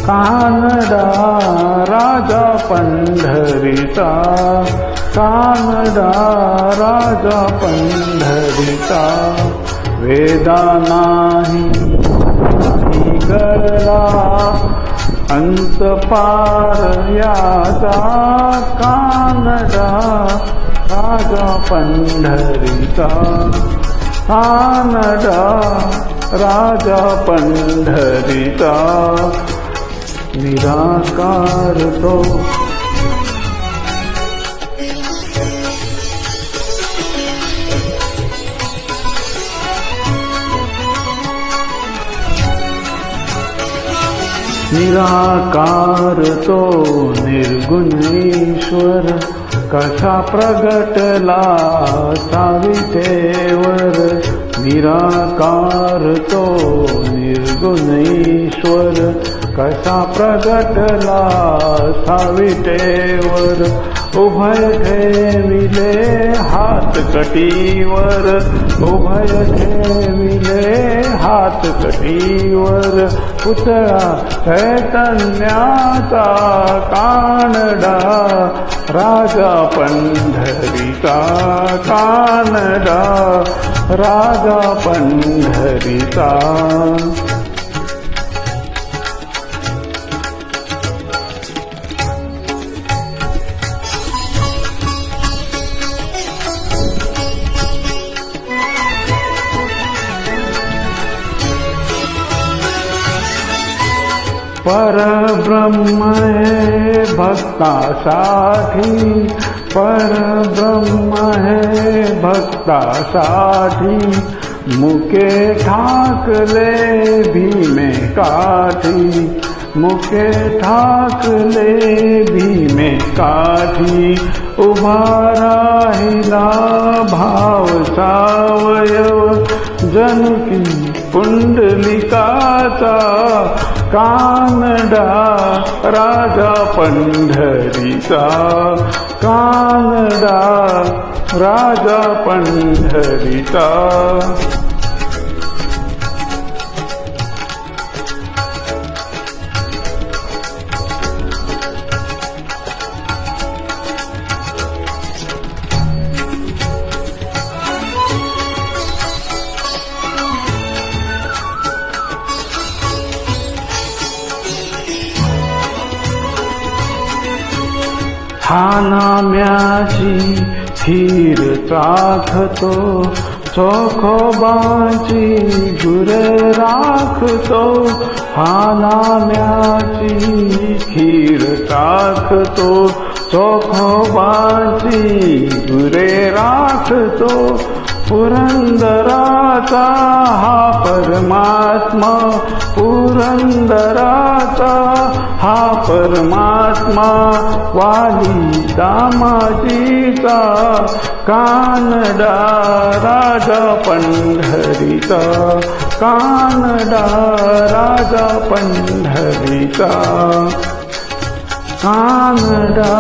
कानडा राजा पंढरीचा, कानडा राजा पंढरीचा, वेदा नाही गळला अंत पार याचा, कानडा राजा पंढरीचा, कानडा राजा पंढरीचा, निराकार तो निराकार तो निर्गुणेश्वर, कसा प्रगटला सावितेवर, निराकार तो निर्गुणेश्वर, कसा प्रगटला सावितेवर, उभय ठेविले हात कटीवर, उभय ठेविले हात कटीवर, पुतळा चैतन्याचा, कानडा राजा पंढरीचा, कानडा राजा पंढरीचा. परब्रह्म है भक्तासाठी, परब्रह्म है भक्तासाठी, मुके ठाकले भीमे काठी, मुके ठाकले भीमे काठी, उभा राहिला भाव सावयव, जनुकी पुंडलिकाचा, कानडा राजा पंढरीचा, कानडा राजा पंढरीचा. हा नाम्याची खीर चाखतो, चोखोबाची गुर राखतो, हा नाम्याची खीर चाखतो, चोखोबाची गुरे राखतो, पुरंदराचा हा परमात्मा, पुरंदराचा हा परमात्मा, वाली दामाजीचा, कानडा राजा पंढरीचा, कानडा राजा पंढरीचा, कानडा